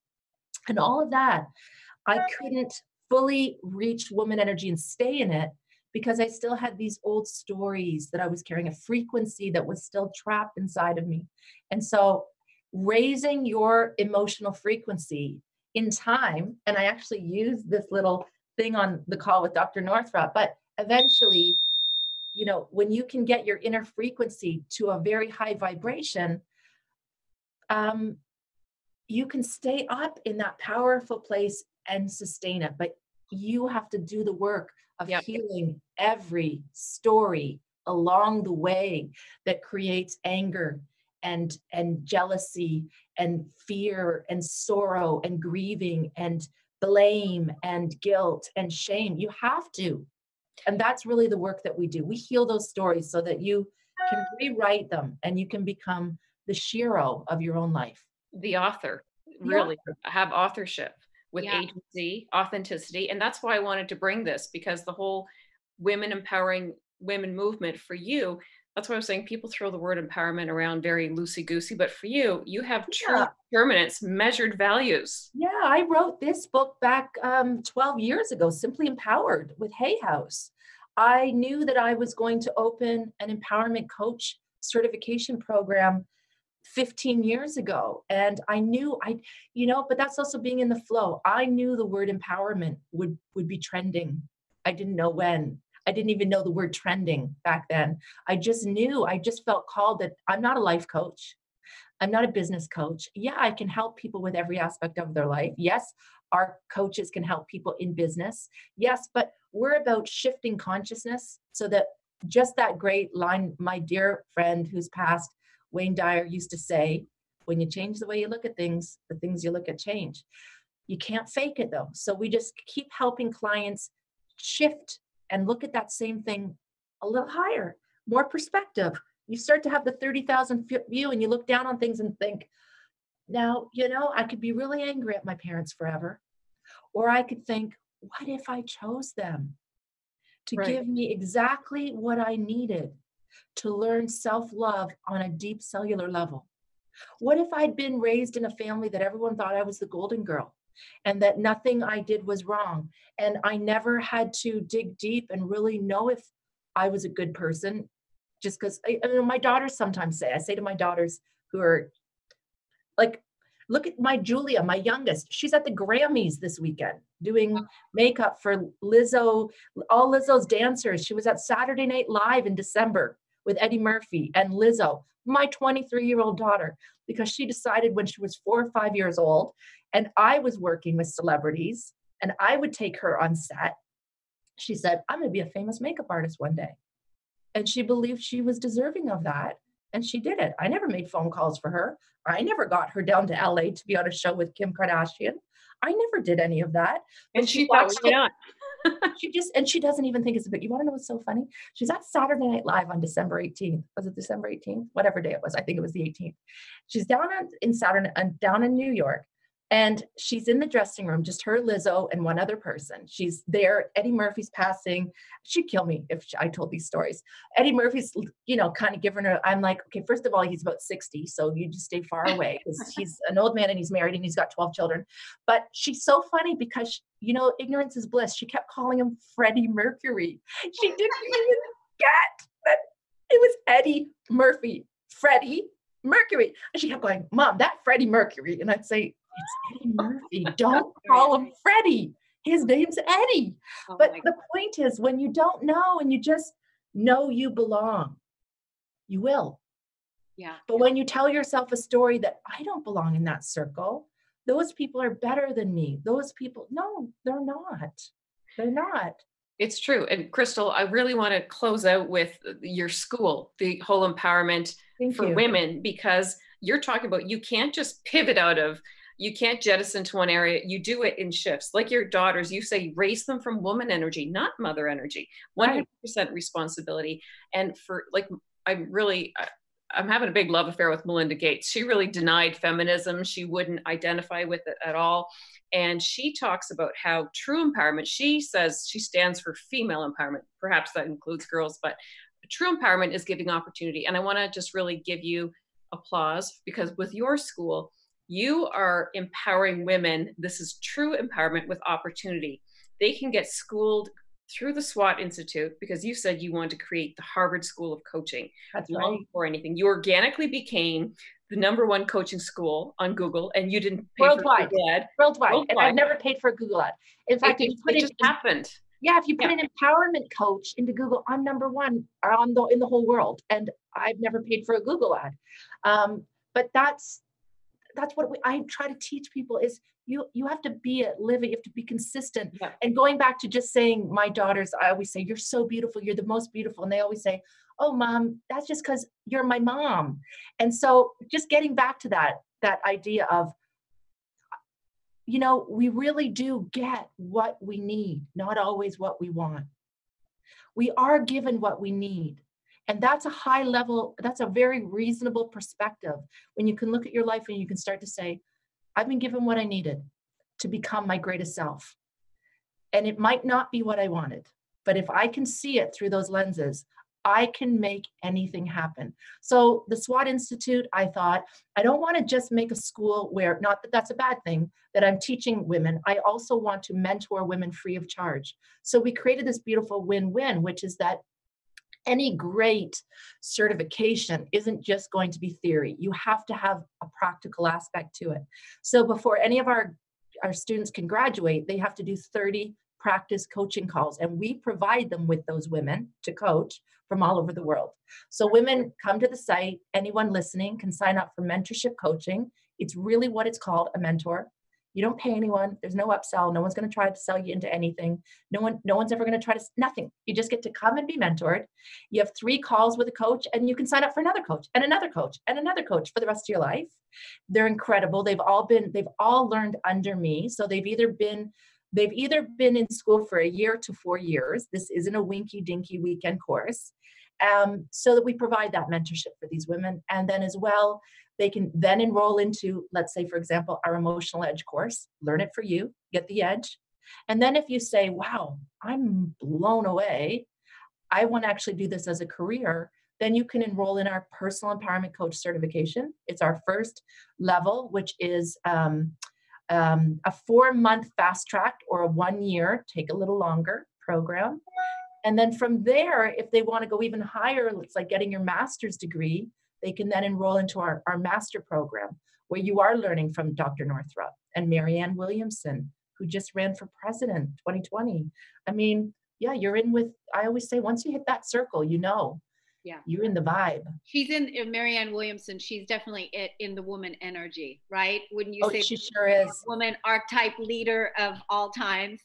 and all of that, I couldn't fully reach woman energy and stay in it, because I still had these old stories that I was carrying, a frequency that was still trapped inside of me. And so raising your emotional frequency in time, and I actually used this little thing on the call with Dr. Northrup, but eventually, you know, when you can get your inner frequency to a very high vibration, you can stay up in that powerful place and sustain it, but you have to do the work of Yeah. healing every story along the way that creates anger and jealousy and fear and sorrow and grieving and blame and guilt and shame. You have to. And that's really the work that we do. We heal those stories so that you can rewrite them and you can become the Shiro of your own life. The author, The really author. have authorship with Yeah. agency, authenticity. And that's why I wanted to bring this, because the whole women empowering women movement for you, that's why I was saying people throw the word empowerment around very loosey-goosey, but for you, you have true Yeah. determinants, measured values. Yeah, I wrote this book back 12 years ago, Simply Empowered with Hay House. I knew that I was going to open an empowerment coach certification program 15 years ago. And I knew but that's also being in the flow. I knew the word empowerment would be trending. I didn't know when. I didn't even know the word trending back then. I just knew, I just felt called that I'm not a life coach. I'm not a business coach. Yeah, I can help people with every aspect of their life. Yes, our coaches can help people in business. Yes, but we're about shifting consciousness so that just that great line, my dear friend who's passed, Wayne Dyer, used to say, when you change the way you look at things, the things you look at change. You can't fake it though. So we just keep helping clients shift and look at that same thing a little higher, more perspective. You start to have the 30,000 foot view and you look down on things and think, now, I could be really angry at my parents forever. Or I could think, what if I chose them to Right. give me exactly what I needed to learn self-love on a deep cellular level? What if I'd been raised in a family that everyone thought I was the golden girl and that nothing I did was wrong? And I never had to dig deep and really know if I was a good person, just because my daughters sometimes say, I say to my daughters who are like, look at my Julia, my youngest. She's at the Grammys this weekend doing makeup for Lizzo, all Lizzo's dancers. She was at Saturday Night Live in December with Eddie Murphy and Lizzo, my 23-year-old daughter, because she decided when she was 4 or 5 years old, and I was working with celebrities and I would take her on set. She said, I'm going to be a famous makeup artist one day. And she believed she was deserving of that. And she did it. I never made phone calls for her. I never got her down to LA to be on a show with Kim Kardashian. I never did any of that. But And she thought, why not? She doesn't even think it's a big, you want to know what's so funny? She's at Saturday Night Live on December 18th. Was it December 18th? Whatever day it was. I think it was the 18th. She's down in New York. And she's in the dressing room, just her, Lizzo, and one other person. She's there. Eddie Murphy's passing. She'd kill me if I told these stories. Eddie Murphy's, kind of giving her, I'm like, okay, first of all, he's about 60. So you just stay far away because he's an old man and he's married and he's got 12 children. But she's so funny because, ignorance is bliss. She kept calling him Freddie Mercury. She didn't even get that it was Eddie Murphy, Freddie Mercury. And she kept going, Mom, that Freddie Mercury. And I'd say, it's Eddie Murphy. Don't call him Freddie. His name's Eddie. Oh but the point is, when you don't know and you just know you belong, you will. Yeah. But when you tell yourself a story that I don't belong in that circle, those people are better than me. Those people, no, they're not. They're not. It's true. And Crystal, I really want to close out with your school, the whole empowerment for women, because you're talking about, you can't just pivot you can't jettison to one area. You do it in shifts. Like your daughters, you say, raise them from woman energy, not mother energy, 100% responsibility. And I'm having a big love affair with Melinda Gates. She really denied feminism. She wouldn't identify with it at all. And she talks about how true empowerment, she says she stands for female empowerment. Perhaps that includes girls, but true empowerment is giving opportunity. And I want to just really give you applause, because with your school, you are empowering women. This is true empowerment with opportunity. They can get schooled through the SWAT Institute, because you said you wanted to create the Harvard School of Coaching. That's long right. before anything. You organically became the #1 coaching school on Google, and you didn't pay Worldwide. for Google ad. Worldwide. And I've never paid for a Google ad. In fact, it just happened. Yeah, if you put an empowerment coach into Google, I'm #1 in the whole world, and I've never paid for a Google ad. But that's what I try to teach people is you have to be it, live it, you have to be consistent. Yeah. And going back to just saying, my daughters, I always say, you're so beautiful, you're the most beautiful. And they always say, oh, Mom, that's just because you're my mom. And so just getting back to that idea of, we really do get what we need, not always what we want. We are given what we need. And that's a high level, that's a very reasonable perspective when you can look at your life and you can start to say, I've been given what I needed to become my greatest self. And it might not be what I wanted, but if I can see it through those lenses, I can make anything happen. So the SWAT Institute, I thought, I don't want to just make a school where, not that that's a bad thing, that I'm teaching women. I also want to mentor women free of charge. So we created this beautiful win-win, which is that any great certification isn't just going to be theory. You have to have a practical aspect to it. So before any of our students can graduate, they have to do 30 practice coaching calls, and we provide them with those women to coach from all over the world. So women come to the site, anyone listening can sign up for mentorship coaching. It's really what it's called, a mentor. You don't pay anyone. There's no upsell. No one's going to try to sell you into anything. No one's ever going to try to, nothing. You just get to come and be mentored. You have 3 calls with a coach, and you can sign up for another coach and another coach and another coach for the rest of your life. They're incredible. They've all learned under me. So they've either been in school for a year to 4 years. This isn't a winky dinky weekend course. So that we provide that mentorship for these women. And then as well, they can then enroll into, let's say, for example, our emotional edge course, learn it for you, get the edge. And then if you say, wow, I'm blown away, I want to actually do this as a career, then you can enroll in our personal empowerment coach certification. It's our first level, which is a 4-month fast track or a 1-year, take a little longer program. And then from there, if they want to go even higher, it's like getting your master's degree, they can then enroll into our master program, where you are learning from Dr. Northrup and Marianne Williamson, who just ran for president 2020. I mean, yeah, you're in with, I always say, once you hit that circle, Yeah, you're in the vibe. She's in Marianne Williamson. She's definitely in the woman energy, right? Wouldn't you say? She sure is. Woman archetype leader of all times.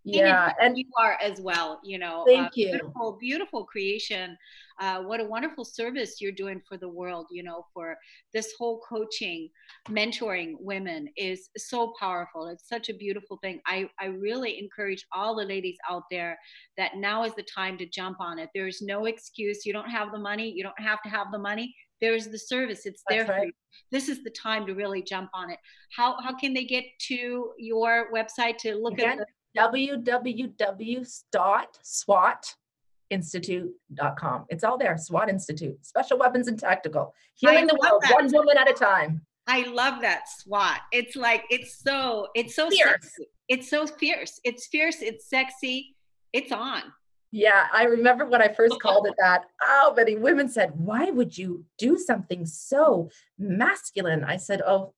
Yeah, and you are as well. Thank you. Beautiful, beautiful creation. What a wonderful service you're doing for the world. For this whole coaching, mentoring women is so powerful. It's such a beautiful thing. I really encourage all the ladies out there that now is the time to jump on it. There's no excuse. You don't have the money. You don't have to have the money. There's the service. It's there for you. This is the time to really jump on it. How can they get to your website to look at the www.swatinstitute.com. It's all there. SWAT Institute, Special Weapons and Tactical, healing the world one woman at a time. I love that, SWAT. It's like it's so fierce. Sexy. It's so fierce. It's fierce. It's sexy. It's on. Yeah, I remember when I first called it that. Oh, many women said, "Why would you do something so masculine?" I said, "Oh,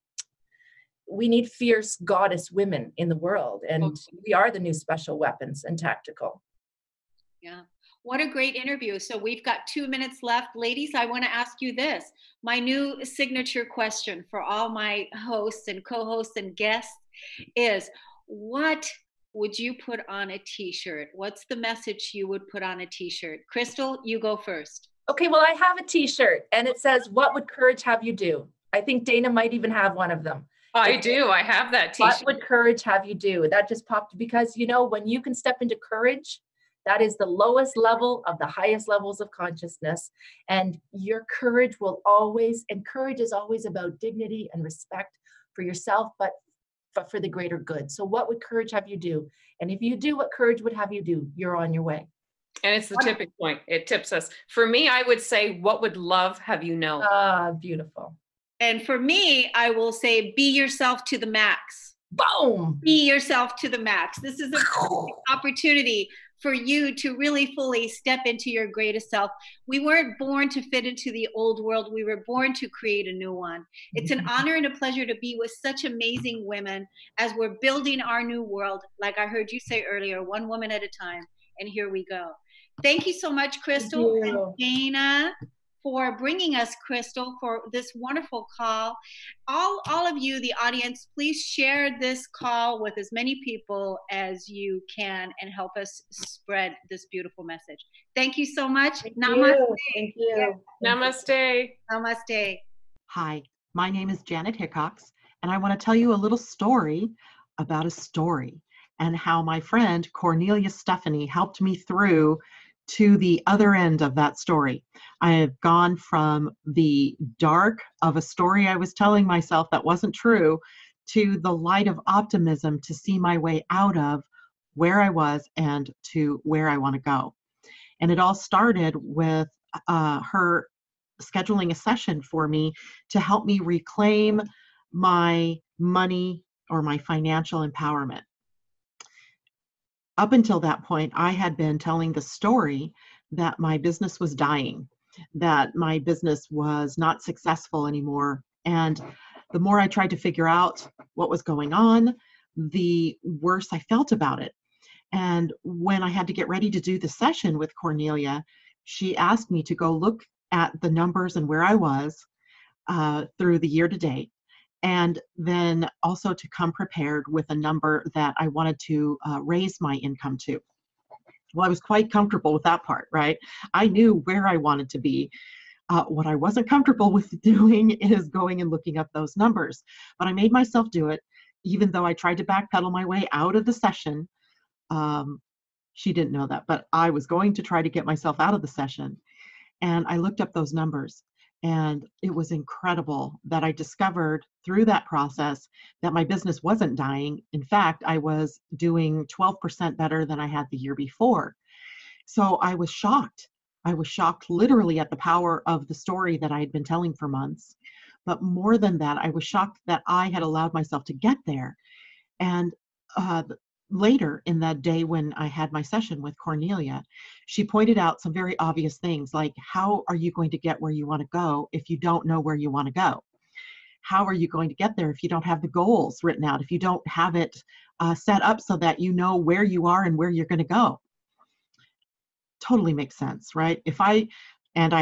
we need fierce goddess women in the world, and we are the new special weapons and tactical." Yeah. What a great interview. So we've got 2 minutes left. Ladies, I want to ask you this. My new signature question for all my hosts and co-hosts and guests is, what would you put on a t-shirt? What's the message you would put on a t-shirt? Crystal, you go first. Okay, well, I have a t-shirt and it says, "What would courage have you do?" I think Dana might even have one of them. I do. I have that t-shirt. What would courage have you do? That just popped because, when you can step into courage, that is the lowest level of the highest levels of consciousness. And your courage will always, and courage is always about dignity and respect for yourself, but for the greater good. So what would courage have you do? And if you do what courage would have you do, you're on your way. And it's the tipping point. It tips us. For me, I would say, what would love have you know? Ah, beautiful. And for me, I will say, be yourself to the max. Boom. Be yourself to the max. This is an opportunity for you to really fully step into your greatest self. We weren't born to fit into the old world. We were born to create a new one. It's an honor and a pleasure to be with such amazing women as we're building our new world. Like I heard you say earlier, one woman at a time. And here we go. Thank you so much, Crystal and Dana, for bringing us Crystal for this wonderful call. All of you, the audience, please share this call with as many people as you can and help us spread this beautiful message. Thank you so much. Namaste. Thank you. Namaste. Namaste. Hi, my name is Janet Hickox, and I want to tell you a little story about a story and how my friend Kornelia Stephanie helped me through to the other end of that story. I have gone from the dark of a story I was telling myself that wasn't true to the light of optimism to see my way out of where I was and to where I want to go. And it all started with her scheduling a session for me to help me reclaim my money or my financial empowerment. Up until that point, I had been telling the story that my business was dying, that my business was not successful anymore. And the more I tried to figure out what was going on, the worse I felt about it. And when I had to get ready to do the session with Kornelia, she asked me to go look at the numbers and where I was through the year to date. And then also to come prepared with a number that I wanted to raise my income to. Well, I was quite comfortable with that part, right? I knew where I wanted to be. What I wasn't comfortable with doing is going and looking up those numbers. But I made myself do it, even though I tried to backpedal my way out of the session. She didn't know that, but I was going to try to get myself out of the session. And I looked up those numbers. And it was incredible that I discovered through that process that my business wasn't dying. In fact, I was doing 12% better than I had the year before. So I was shocked. I was shocked literally at the power of the story that I had been telling for months. But more than that, I was shocked that I had allowed myself to get there. And later in that day when I had my session with Kornelia, she pointed out some very obvious things like, how are you going to get where you want to go if you don't know where you want to go? How are you going to get there if you don't have the goals written out, if you don't have it set up so that you know where you are and where you're going to go? Totally makes sense, right? I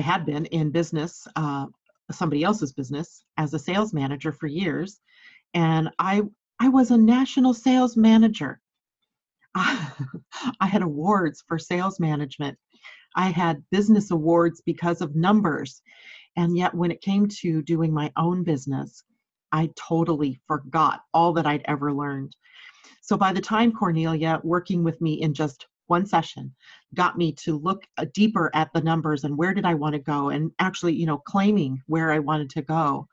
had been in business, somebody else's business, as a sales manager for years, and I was a national sales manager. I had awards for sales management. I had business awards because of numbers. And yet when it came to doing my own business, I totally forgot all that I'd ever learned. So by the time Kornelia, working with me in just one session, got me to look deeper at the numbers and where did I want to go, and actually, claiming where I wanted to go,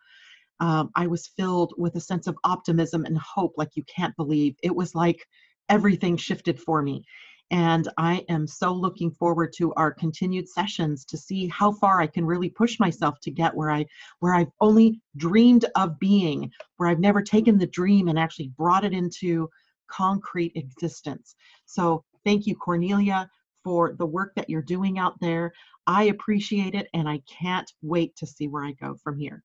I was filled with a sense of optimism and hope like you can't believe. It was like everything shifted for me. And I am so looking forward to our continued sessions to see how far I can really push myself to get where I've only dreamed of being, where I've never taken the dream and actually brought it into concrete existence. So thank you, Kornelia, for the work that you're doing out there. I appreciate it, and I can't wait to see where I go from here.